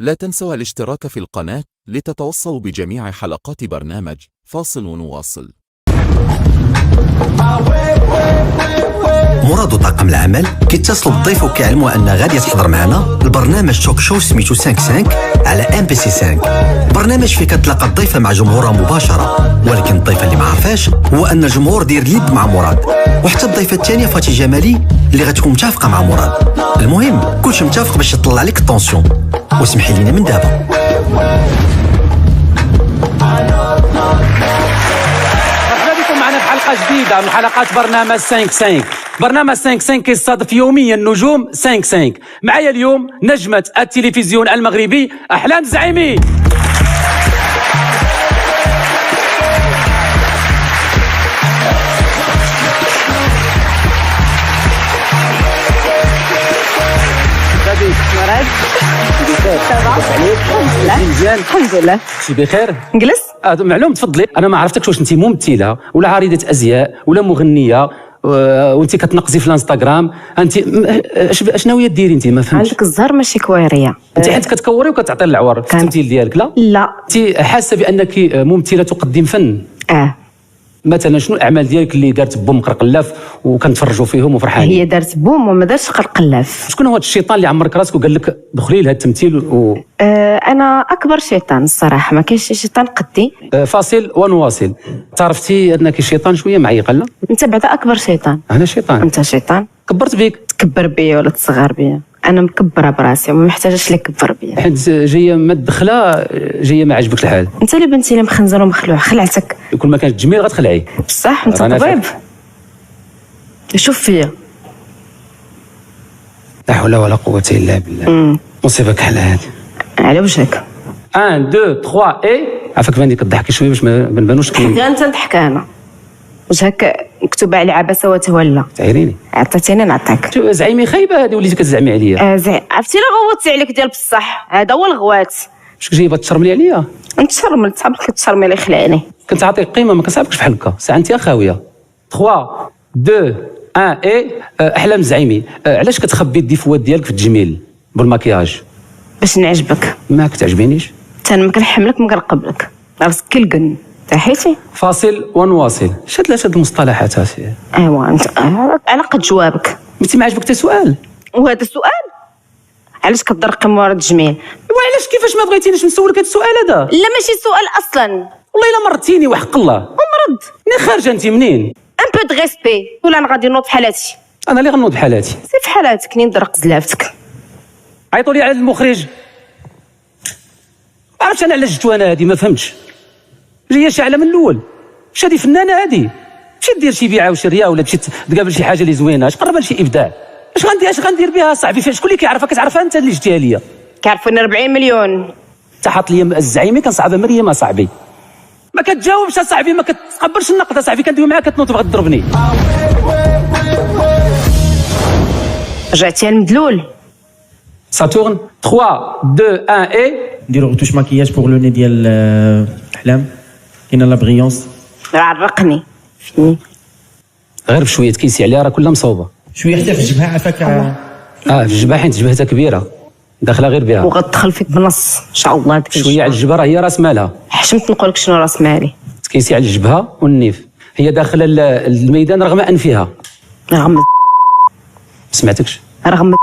لا تنسوا الاشتراك في القناة لتتوصلوا بجميع حلقات برنامج فاصل ونواصل. مراد طاقم العمل كيتصلوا بالضيف وكيعلموا ان غادي تحضر معنا البرنامج توك شو سميتو 5 على ام بي سي 5. برنامج فيه كتلاقى الضيفه مع جمهورها مباشره، ولكن الضيفه اللي ما عرفاش هو ان الجمهور دير ليد مع مراد، وحتى الضيفه الثانيه فاتي جمالي اللي غتكون متفقه مع مراد. المهم كلشي متفق باش يطلع لك الطونسيون. واسمحي لينا من دابا. معنا في حلقة جديدة من حلقات برنامج 5. برنامج 5 كيستضيف يوميا نجوم 5. معايا اليوم نجمة التلفزيون المغربي أحلام زعيمي. مراد مزيان الحمد لله. شي بخير؟ نجلس؟ معلوم تفضلي. انا ما عرفتكش واش انت ممثله ولا عارضه ازياء ولا مغنيه وانت كتنقزي في الانستغرام. انت اشناويه ديري انت؟ ما فهمتش. عندك الزهر ماشي كويريه. انت حيت كتكوري وكتعطي العوار في التمثيل ديالك. لا انت حاسه بانك ممثله تقدم فن؟ مثلا شنو الاعمال ديالك اللي دارت بوم قرقلاف وكنتفرجوا فيهم وفرحانين؟ هي دارت بوم وما دارتش قرقلاف. شكون هو هذا الشيطان اللي عمرك راسك وقال لك دخلي لهذا التمثيل انا اكبر شيطان الصراحه، ما كاينش شي شيطان قدي. فاصل ونواصل. تعرفتي انك شيطان شويه معيقه؟ لا انت بعدا اكبر شيطان. انا شيطان؟ انت شيطان. كبرت بيك؟ تكبر بيا ولا تصغر بيا؟ انا مكبره براسي وما محتاجاش لك كبر بيا. حيت جايه ما الدخله جايه ما عجبك الحال. انت اللي بنتي اللي مخنزر ومخلوع، خلعتك. كل ما كانت جميل غتخلعي. بصح انت طبيب. شوف فيا. لا حول ولا قوه الا بالله. مصيبه كحل هذه على وجهك. 1 2 3 اي عافاك باني كضحكي شويه باش ما نبانوش كاين. غير انت نضحك انا. وجهك مكتوب عليه عبسه وتولى. تعيريني. عطيتيني نعطيك. زعيمي خايبه هذه وليتي كتزعمي عليا. عرفتي لا غوتي عليك ديال بصح، هذا هو الغوات. واش جايبه تشرملي عليا؟ انت شرملت صاحبك كتشرمي لي خلعني. كنت عاطيك قيمه ما كنصاحبكش بحال هكا، ساعه انت خاويه. 3 2 1 اي احلام زعيمي، علاش كتخبي الديفوات ديالك في التجميل بالمكياج؟ باش نعجبك. ما كتعجبينيش. انا ما كنحملك ما كنقبلك، راسك كالقن تحيتي. فاصل ونواصل. شاد هاد المصطلحات هاسي. ايوا انت على قد جوابك. انت ما عجبك حتى سؤال؟ وهذا السؤال علاش كتضرقي مورا الجميل؟ وعلاش كيفاش ما بغيتينيش نسولك هذا السؤال هذا؟ لا ماشي سؤال اصلا. والله الا مرتيني وحق الله. ومرض. منين خارجه انت منين؟ ان بو دو ريسبي ولا انا غادي نوض بحالاتي. انا اللي غنوض بحالاتي. سير في حالاتك نين درق زلافتك. عيطوا لي على المخرج. ما عرفتش انا علاش جبتو انا هادي، ما فهمتش. جايه شاعله من الاول. واش هادي فنانه هادي؟ مشي دير شي بيعه وشريه ولا تمشي تقابل شي حاجه اللي زوينه، اش قرب لشي ابداع. اش غندير بها صاحبي؟ شكون اللي كيعرفها؟ كتعرفها انت اللي جبتيها ليا. كيعرفوني 40 مليون. انت حاط لي الزعيمي كنصعبها مريم اصاحبي. ما كتجاوبش اصاحبي، ما كتقبلش النقد اصاحبي، كندوي معاك كتنوض تبغي تضربني. رجعتي المدلول. ساتورن 3 2 1 اي نديرو روتوش ماكياج بور لو ني ديال احلام. كاينه لا بريونس. عرقني فيني غير بشويه تكيسي عليها راه كلها مصوبه. شويه حتى في الجبهه عافاك. في الجبهه حيت جبهتها كبيره داخله غير بها. وغتدخل فيك بنص ان شاء الله. ديك شويه على الجبهه راه هي راس مالها. حشمت نقول لك شنو راس مالي. تكيسي على الجبهه والنيف، هي داخله الميدان رغم انفها. رغم سمعتكش؟ رغم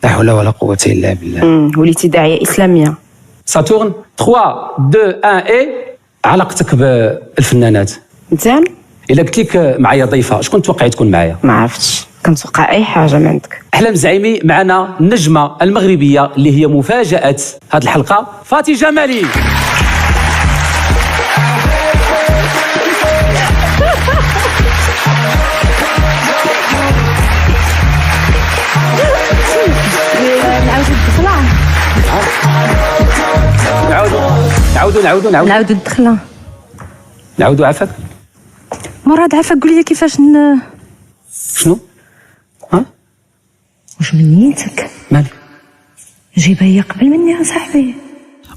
لا حول ولا قوه الا بالله. وليتي داعيه اسلاميه. ساتورن 3 2 1 اي علاقتك بالفنانات مزيان. الا قلت لك معايا ضيفه شكون توقعي تكون معايا؟ ما عرفتش، كنتوقع اي حاجه من عندك. احلام زعيمي معنا النجمه المغربيه اللي هي مفاجاه هذه الحلقه، فاتي جمالي. نعاودو الدخله. نعاودو عافاك. مراد عافاك قول لي كيفاش شنو؟ واش من نيتك؟ مالي؟ جيبها هي قبل مني يا صاحبي.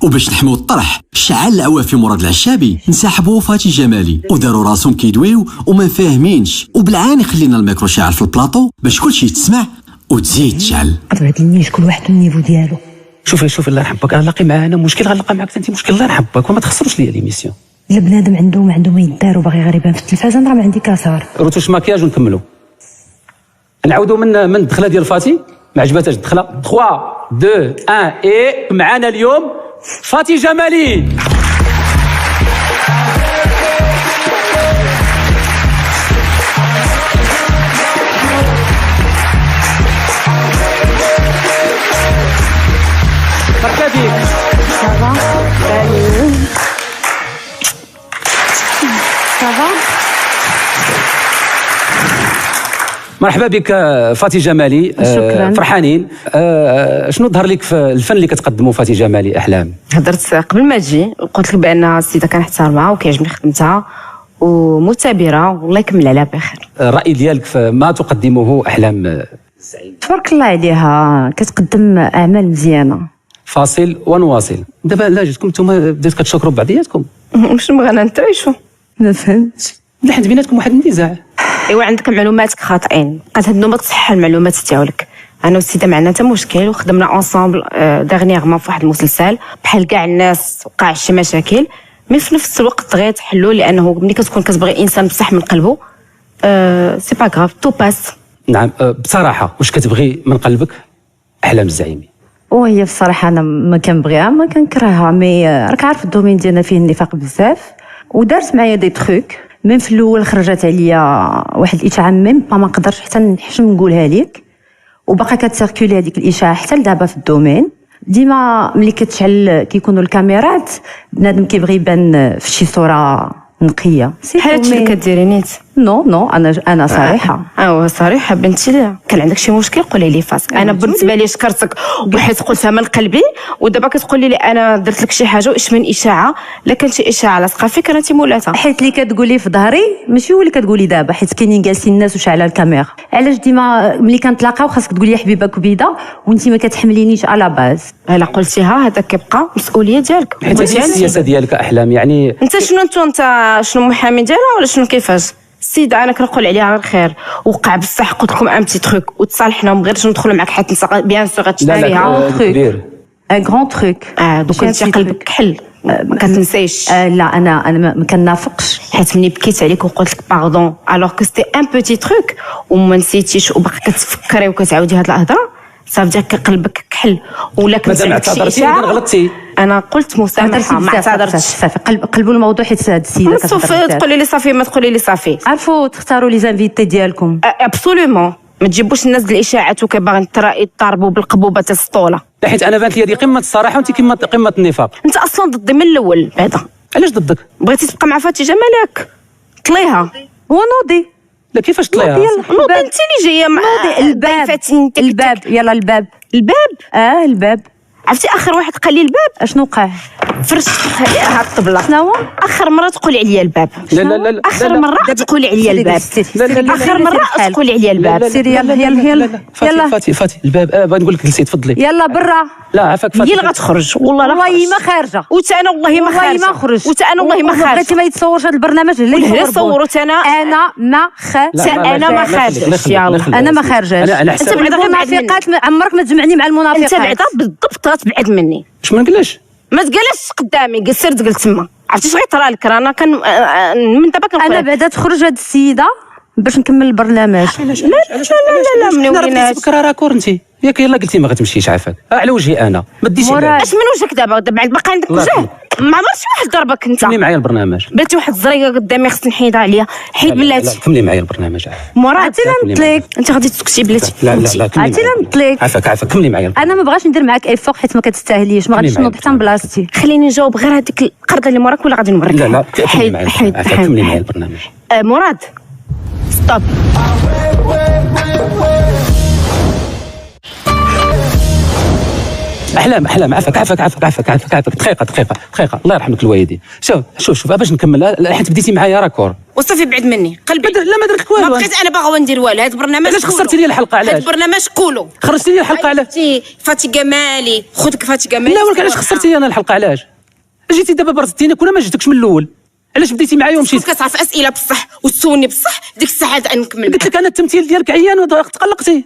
وباش نحميو الطرح شعل العوافي مراد العشابي انسحبوا فاتي جمالي وداروا راسهم كيدويو وما فاهمينش، وبالعاني خلينا الميكرو شاعل في البلاطو باش كلشي يتسمع وتزيد تشعل. هاد النيش كل واحد النيفو ديالو. شوفي الله يرحمك، غنلاقي معانا مشكل، غنلقى معاك انت مشكل، الله يرحمك، وما تخسروش ليا ليميسيون. الا بنادم عنده ما يدار وباغي غير يبان في التلفازه راه ما عندي كاسار. روتوش ماكياج ونكملوا. نعاودوا من الدخله ديال فاتي، ما عجباتهاش الدخله. 3 2 1 اي معانا اليوم فاتي جمالي. مرحبا بك. مرحبا بك فاتي جمالي. شكراً. فرحانين. شنو ظهر لك في الفن اللي كتقدموا فاتي جمالي احلام؟ هضرت قبل ما تجي وقلت لك بان السيده كنحترمها وكيعجبني خدمتها ومثابره والله يكمل عليها بخير. الراي ديالك في ما تقدمه احلام؟ تبارك الله عليها، كتقدم اعمال مزيانه. فاصل ونواصل. دابا لا جيتكم نتوما بديتوا كتشكروا بعضياتكم، واش بغينا نتعيشوا؟ ما فهمتش. لا حيت بيناتكم واحد النزاع. ايوا عندك معلوماتك خاطئين، بقات هاد النوبه تصحح المعلومات ديالك. انا والسيده ما عندنا حتى مشكل وخدمنا اونصومبل داغنيغمون في واحد المسلسل بحال كاع الناس، وقع شي مشاكل مي في نفس الوقت دغيا تحلوا، لانه ملي كتكون كتبغي انسان بصح من قلبه سي با غاف تو باس. نعم. بصراحه واش كتبغي من قلبك احلام الزعيمي؟ وهي بصراحه انا ما كنبغيها ما كنكرهها، مي راك عارف الدومين ديالنا فيه النفاق بزاف، ودارت معايا دي تروك. من في الاول خرجت عليا واحد الاشاعه ميم با ما نقدرش حتى نحشم نقولها لك، وباقا كتسيركولي هذيك الاشاعه حتى لدابا في الدومين. ديما ملي كتشعل كيكونوا الكاميرات بنادم كيبغي يبان في شي صوره نقيه. بحال هادشي اللي كديري نيت. نو انا صريحه. صريحه بنتي. لي كان عندك شي مشكل قولي لي فاس. انا بالنسبه لي شكرتك وحيت قلتها من قلبي، ودابا كتقولي لي انا درت لك شي حاجه واش من اشاعه. لا كانت شي اشاعه لاصقه فيك انا تيمولاتها. حيت اللي كتقولي في ظهري ماشي هو اللي كتقولي دابا، حيت كاينين جالسين الناس وشاعله الكاميرا. علاش ديما ملي كنتلاقاو خاصك تقولي يا حبيبه كبيده وانت ما كتحملينيش على باز؟ الا قلتيها هذا كيبقى مسؤوليه ديالك. حيت هذه السياسه ديالك احلام يعني. انت شنو محامي ديالها ولا شنو كيفاش؟ السيده انا كنقول عليها غير خير، وقع بصح قلت لكم ان بتي تروك وتصالحنا من غير ندخلوا معك حتى نسى بيان سور غتشتريها. كبير ان غران تروك. دوك انت قلبك كحل ما كتنسيش. لا انا ما كنافقش، حيت ملي بكيت عليك وقلت لك باردون الوغ كو سيتي ان بوتي تروك وما نسيتيش وباقي كتفكري وكتعاودي هاد الهضره، صافي قلبك كحل. ولا كنت عندك شي اشاعه غلطتي. انا قلت مسامحه ما اعتذرتش. صافي قلبوا الموضوع حيت هاد السيده صافي تقولي لي صافي ما تقولي لي صافي. عرفوا تختاروا لي زانفيتي ديالكم. ابسولومون ما تجيبوش الناس ديال الاشاعات وكيباغي يضربوا بالقبوبه تاع السطوله. حيت انا بانت لي هذه قمه الصراحه وانت قمه النفاق. انت اصلا ضدي من الاول بعدا. علاش ضدك؟ بغيتي تبقى مع فاتي جمالك طليها ونوضي. لا كيفاش طليها؟ نوضي انت اللي جايه مع الباب يلا الباب الباب. عرفتي اخر واحد قال لي الباب اشنو وقع؟ فرشت هاد الطبله. شنو اخر مره تقولي عليا الباب. لا اخر مره تقولي عليا الباب. اخر مره تقولي عليا الباب. سيري يلا فاتي الباب. بغيت نقول لك جلسي تفضلي. يلا برا. لا عافاك فاتي. هي اللي غتخرج والله ما خارجه. وتا انا والله ما خارجه. وتا انا والله ما خارجه. بغيتي ما يتصورش هذا البرنامج اللي صوروا انا ما خارجه. انا ما خارجاش. انت بعدا المنافقات عمرك ما تجمعني مع المنافقات. انت بعدا بالضبط غتبعد مني. واش ما نقولش؟ ما تقلش قدامي سير تقول تما. عرفتي اش غيطرى لك؟ رانا كان من دابا كنقول انا بعدا تخرج هاد السيده باش نكمل البرنامج. لا من وليناش بكره راكور انت ياك يلا قلتي ما غتمشيش عافاك. على وجهي انا ما ديش اش من وجهك دابا باقي عندك وجه. ما عمرش شي واحد ضربك انت. كملي معايا البرنامج. بلاتي واحد الزريقه قدامي خصني نحيدها عليا. حيد بلاتي. كملي معايا البرنامج. مراد عرفتي لا نطلق. انت غادي تسكتي بلاتي. لا عرفتي لا نطلق. عافاك كملي معايا. انا ما بغاش ندير معاك ايفوق حيت ما كتستاهليش. ما غاديش نوض حتى من بلاصتي. خليني نجاوب غير هذيك القرده اللي موراك ولا غادي نوريك. لا كملي معايا البرنامج. مراد ستوب. احلام عافاك دقيقه الله يرحمك الوالدين. شوف باش نكمل حيت بديتي معايا راكور وصافي بعد مني قلبي. لا ما درت لك والو. ما بقيت انا باغا ندير والو. هذا البرنامج علاش خسرتي لي الحلقه؟ علاش هذا البرنامج كولو خرجتي لي الحلقه؟ علاش فاتي جمالي خذك فاتي جمالي. لا ولكن علاش خسرتي لي انا الحلقه؟ علاش جيتي دابا برزتيني كون ما جيتكش من الاول؟ علاش بديتي معايا ومشيتي؟ كتعرف اسئله بصح وتسولني بصح ديك الساعه نكمل. قلت لك انا التمثيل ديالك عيان وتقلقتي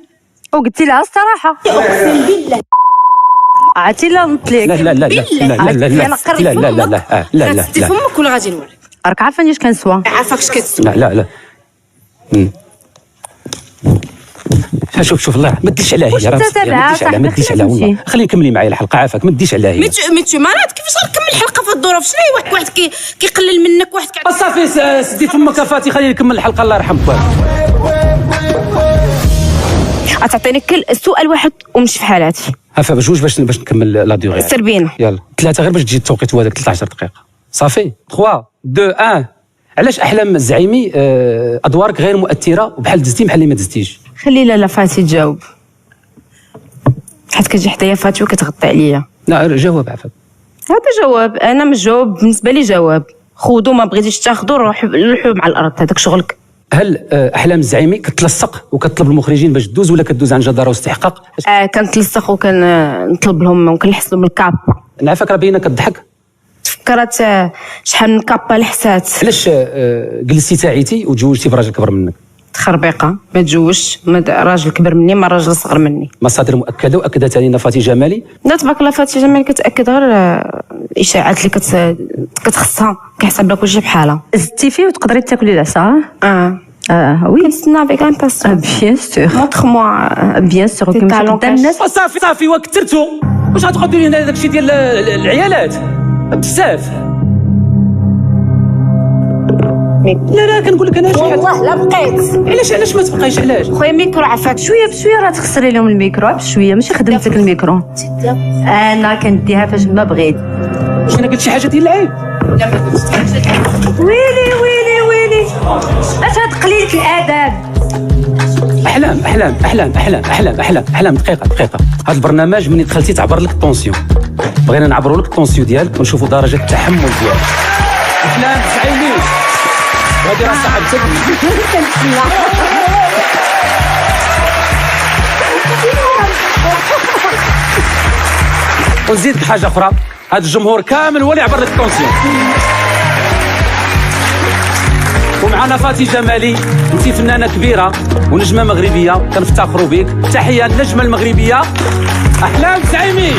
وقلتي لها الصراحه. اقسم بالله عرفتي لا نطلق. لا لا لا لا لا لا لا لا أنا قريت لا لا لا لا لا غتسدي لا فمك ولا غادي نوريك؟ راك عارفه اش كنسوى. عارفه فاش كتسوى. لا لا شوف الله ما تديش عليها هي راه ما تديش عليها والله. خليني نكملي معايا الحلقه عافاك ما تديش عليها هي. ميتو مرات كيفاش غنكمل الحلقه في هاد الظروف؟ شنو واحد كيقلل منك واحد صافي سدي فمك فاتي خليني نكمل الحلقه الله يرحمك. غتعطيني كل سؤال واحد ومشي في حالاتي. عافا باش نكمل لا ديوغي. سير بينا. يلا 3 غير باش تجي التوقيت هو هذاك 13 دقيقه. صافي 3 2 1. علاش احلام الزعيمي ادوارك غير مؤثره وبحال دزتي بحال اللي ما دزتيش؟ خلي لالا فاتي تجاوب، حيت كتجي حدايا فاتي وكتغطي عليا. لا جاوب عافاك. هذا جواب، انا مش جواب بالنسبه لي جواب. خذوا ما بغيتيش تاخذوا روحوا مع الارض، هذاك شغلك. هل احلام الزعيمي كتلصق وكتطلب المخرجين باش تدوز ولا كدوز عن جداره واستحقاق؟ كنتلصق وكنطلب لهم وكنحس لهم الكابا. نعرفك راه باينه كضحك. تفكرت شحال من كابا لحسات. علاش جلستي تاعيتي وتزوجتي براجل كبر منك؟ تخربيقه، ما تزوجش راجل كبر مني ما راجل صغر مني. مصادر مؤكده واكدت علينا فاتي جمالي. لا تبارك الله فاتي جمالي كتاكد غير الاشاعات اللي كتخصها، كيحسب لك كلشي بحالها. زدتي فيه وتقدري تاكلي العصا. وي كنتسنى بك امباسيون. بيان سور مونطخ موا بيان سور كيما قدام الناس. صافي وكثرتو واش غتبقاو ديروا لنا داكشي ديال العيالات بزاف. لا كنقول لك انا شي حاجه والله لا بقيت. علاش ما تبقايش علاش؟ خويا ميكرو عافاك شويه بشويه راه تخسري لهم الميكرو بشويه، ماشي خدمتك الميكرو. انا كنديها فاش ما بغيت. واش انا قلت شي حاجه ديال العيب؟ ويلي اش هاد قليله الاداب. احلام دقيقه. هذا البرنامج مني دخلتي تعبر لك الطونسيون، بغينا نعبروا لك الطونسيون ديالك ونشوفوا درجه التحمل ديالك. احلام زعيمي هذه راه صاحبتك. ونزيدك حاجه اخرى، هذا الجمهور كامل هو اللي يعبر لك الطونسيون. ومعنا فاتي جمالي، انت فنانه كبيره ونجمه مغربيه كنفتخروا بك. تحيه النجمه المغربيه احلام زعيمي.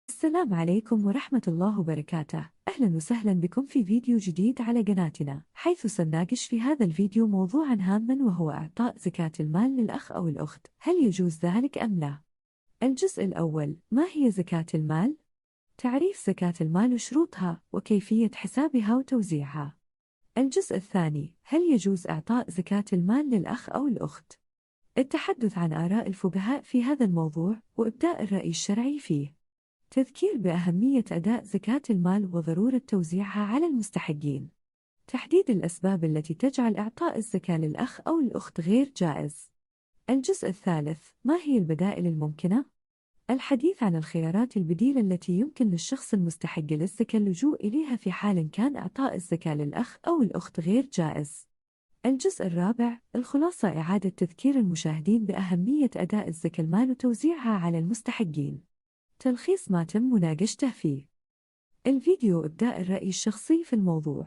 السلام عليكم ورحمة الله وبركاته. أهلا وسهلا بكم في فيديو جديد على قناتنا، حيث سنناقش في هذا الفيديو موضوعا هاما وهو إعطاء زكاة المال للأخ أو الأخت، هل يجوز ذلك أم لا؟ الجزء الأول، ما هي زكاة المال؟ تعريف زكاة المال وشروطها وكيفية حسابها وتوزيعها. الجزء الثاني، هل يجوز إعطاء زكاة المال للأخ أو الأخت؟ التحدث عن آراء الفقهاء في هذا الموضوع وإبداء الرأي الشرعي فيه. تذكير بأهمية أداء زكاة المال وضرورة توزيعها على المستحقين. تحديد الأسباب التي تجعل إعطاء الزكاة للأخ أو الأخت غير جائز. الجزء الثالث، ما هي البدائل الممكنة؟ الحديث عن الخيارات البديلة التي يمكن للشخص المستحق للزكاة اللجوء إليها في حال كان إعطاء الزكاة للأخ أو الأخت غير جائز. الجزء الرابع، الخلاصة، إعادة تذكير المشاهدين بأهمية أداء الزكاة المال وتوزيعها على المستحقين. تلخيص ما تم مناقشته فيه الفيديو، إبداء الرأي الشخصي في الموضوع.